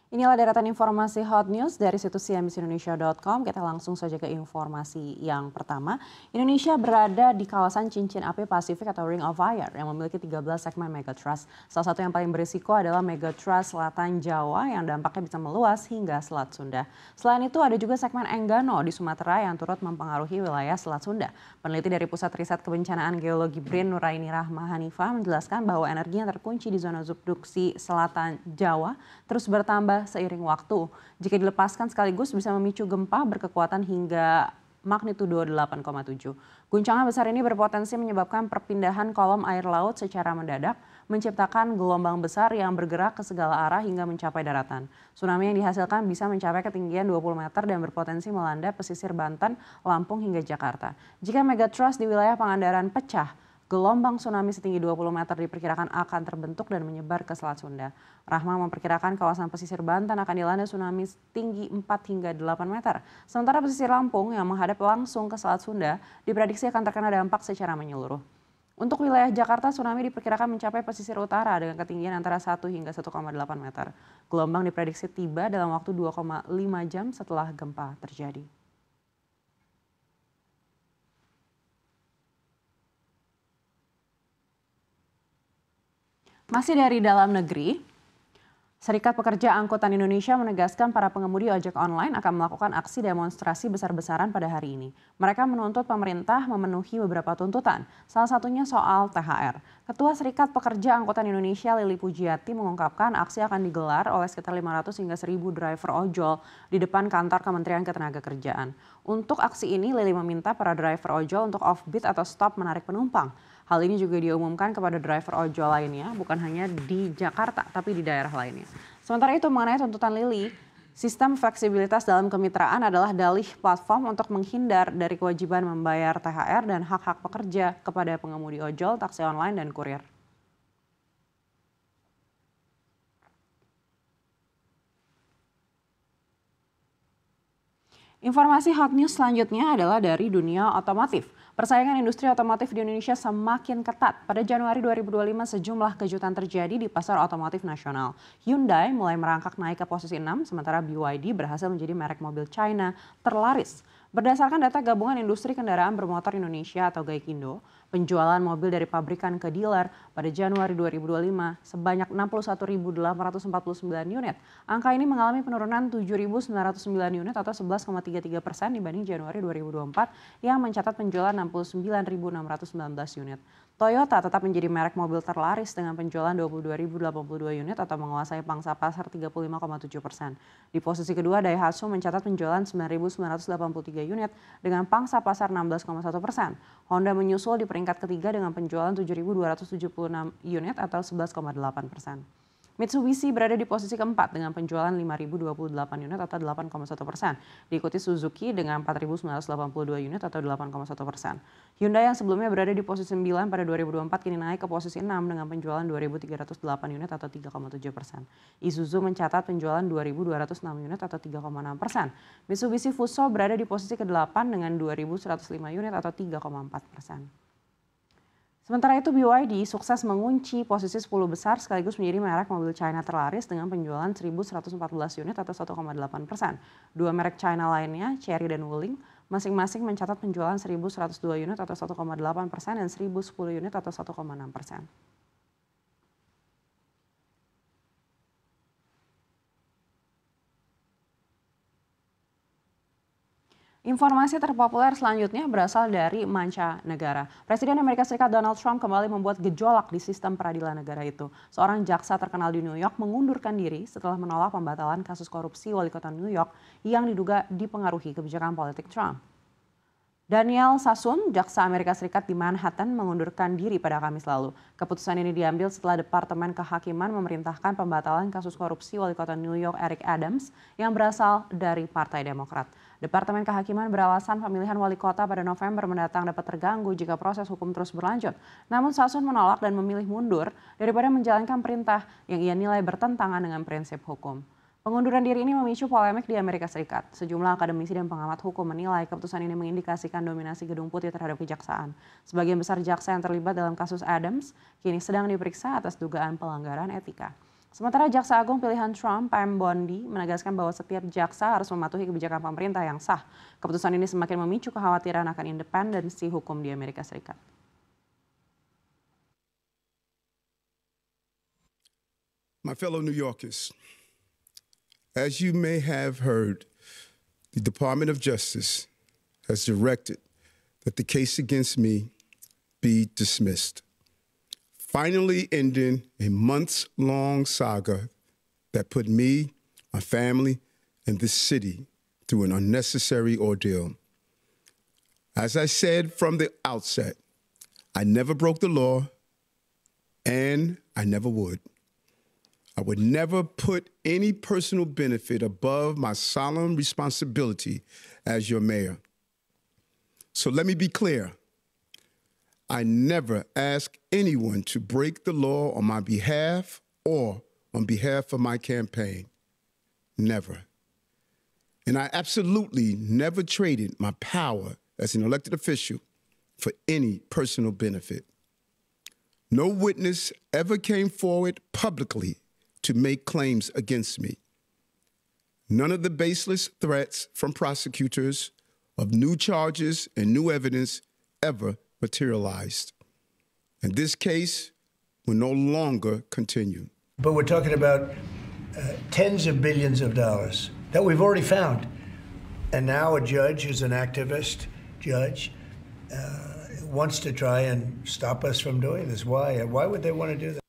Inilah deretan informasi hot news dari situs cnbcindonesia.com. Kita langsung saja ke informasi yang pertama. Indonesia berada di kawasan cincin api Pasifik atau Ring of Fire yang memiliki 13 segmen megatrust. Salah satu yang paling berisiko adalah megatrust selatan Jawa yang dampaknya bisa meluas hingga Selat Sunda. Selain itu ada juga segmen Enggano di Sumatera yang turut mempengaruhi wilayah Selat Sunda. Peneliti dari Pusat Riset Kebencanaan Geologi BRIN Nuraini Rahma Hanifah menjelaskan bahwa energi yang terkunci di zona subduksi selatan Jawa terus bertambah seiring waktu. Jika dilepaskan sekaligus bisa memicu gempa berkekuatan hingga magnitudo 8,7. Guncangan besar ini berpotensi menyebabkan perpindahan kolom air laut secara mendadak, menciptakan gelombang besar yang bergerak ke segala arah hingga mencapai daratan. Tsunami yang dihasilkan bisa mencapai ketinggian 20 meter dan berpotensi melanda pesisir Banten, Lampung hingga Jakarta. Jika megatrust di wilayah Pangandaran pecah, gelombang tsunami setinggi 20 meter diperkirakan akan terbentuk dan menyebar ke Selat Sunda. Rahma memperkirakan kawasan pesisir Banten akan dilanda tsunami setinggi 4 hingga 8 meter. Sementara pesisir Lampung yang menghadap langsung ke Selat Sunda diprediksi akan terkena dampak secara menyeluruh. Untuk wilayah Jakarta, tsunami diperkirakan mencapai pesisir utara dengan ketinggian antara 1 hingga 1,8 meter. Gelombang diprediksi tiba dalam waktu 2,5 jam setelah gempa terjadi. Masih dari dalam negeri, Serikat Pekerja Angkutan Indonesia menegaskan para pengemudi ojek online akan melakukan aksi demonstrasi besar-besaran pada hari ini. Mereka menuntut pemerintah memenuhi beberapa tuntutan, salah satunya soal THR. Ketua Serikat Pekerja Angkutan Indonesia Lili Pujiati mengungkapkan aksi akan digelar oleh sekitar 500 hingga 1.000 driver ojol di depan kantor Kementerian Ketenagakerjaan. Untuk aksi ini, Lili meminta para driver ojol untuk offbeat atau stop menarik penumpang. Hal ini juga diumumkan kepada driver ojol lainnya, bukan hanya di Jakarta, tapi di daerah lainnya. Sementara itu mengenai tuntutan Lili, sistem fleksibilitas dalam kemitraan adalah dalih platform untuk menghindar dari kewajiban membayar THR dan hak-hak pekerja kepada pengemudi ojol, taksi online, dan kurir. Informasi hot news selanjutnya adalah dari dunia otomotif. Persaingan industri otomotif di Indonesia semakin ketat. Pada Januari 2025 sejumlah kejutan terjadi di pasar otomotif nasional. Hyundai mulai merangkak naik ke posisi 6, sementara BYD berhasil menjadi merek mobil China terlaris. Berdasarkan data Gabungan Industri Kendaraan Bermotor Indonesia atau Gaikindo, penjualan mobil dari pabrikan ke dealer pada Januari 2025 sebanyak 61.849 unit. Angka ini mengalami penurunan 7.909 unit atau 11,33% dibanding Januari 2024 yang mencatat penjualan 69.619 unit. Toyota tetap menjadi merek mobil terlaris dengan penjualan 22.082 unit atau menguasai pangsa pasar 35,7%. Di posisi kedua, Daihatsu mencatat penjualan 9.983 unit dengan pangsa pasar 16,1%. Honda menyusul di peringkat ketiga dengan penjualan 7.276 unit atau 11,8%. Mitsubishi berada di posisi keempat dengan penjualan 5.028 unit atau 8,1%. Diikuti Suzuki dengan 4.982 unit atau 8,1%. Hyundai yang sebelumnya berada di posisi 9 pada 2024 kini naik ke posisi 6 dengan penjualan 2.308 unit atau 3,7%. Isuzu mencatat penjualan 2.206 unit atau 3,6%. Mitsubishi Fuso berada di posisi ke-8 dengan 2.105 unit atau 3,4%. Sementara itu BYD sukses mengunci posisi 10 besar sekaligus menjadi merek mobil China terlaris dengan penjualan 1.114 unit atau 1,8%. Dua merek China lainnya, Chery dan Wuling, masing-masing mencatat penjualan 1.102 unit atau 1,8% dan 1.010 unit atau 1,6%. Informasi terpopuler selanjutnya berasal dari mancanegara. Presiden Amerika Serikat Donald Trump kembali membuat gejolak di sistem peradilan negara itu. Seorang jaksa terkenal di New York mengundurkan diri setelah menolak pembatalan kasus korupsi wali kota New York yang diduga dipengaruhi kebijakan politik Trump. Daniel Sassoon, jaksa Amerika Serikat di Manhattan, mengundurkan diri pada Kamis lalu. Keputusan ini diambil setelah Departemen Kehakiman memerintahkan pembatalan kasus korupsi wali kota New York Eric Adams yang berasal dari Partai Demokrat. Departemen Kehakiman beralasan pemilihan wali kota pada November mendatang dapat terganggu jika proses hukum terus berlanjut. Namun Sassoon menolak dan memilih mundur daripada menjalankan perintah yang ia nilai bertentangan dengan prinsip hukum. Pengunduran diri ini memicu polemik di Amerika Serikat. Sejumlah akademisi dan pengamat hukum menilai keputusan ini mengindikasikan dominasi Gedung Putih terhadap kejaksaan. Sebagian besar jaksa yang terlibat dalam kasus Adams kini sedang diperiksa atas dugaan pelanggaran etika. Sementara Jaksa Agung pilihan Trump, Pam Bondi, menegaskan bahwa setiap jaksa harus mematuhi kebijakan pemerintah yang sah. Keputusan ini semakin memicu kekhawatiran akan independensi hukum di Amerika Serikat. My fellow New Yorkers, as you may have heard, the Department of Justice has directed that the case against me be dismissed, finally ending a months-long saga that put me, my family, and this city through an unnecessary ordeal. As I said from the outset, I never broke the law, and I never would. I would never put any personal benefit above my solemn responsibility as your mayor. So let me be clear. I never ask anyone to break the law on my behalf or on behalf of my campaign. Never. And I absolutely never traded my power as an elected official for any personal benefit. No witness ever came forward publicly to make claims against me. None of the baseless threats from prosecutors of new charges and new evidence ever materialized. And this case will no longer continue. But we're talking about tens of billions of dollars that we've already found. And now a judge who's an activist judge wants to try and stop us from doing this. Why? Why would they want to do that?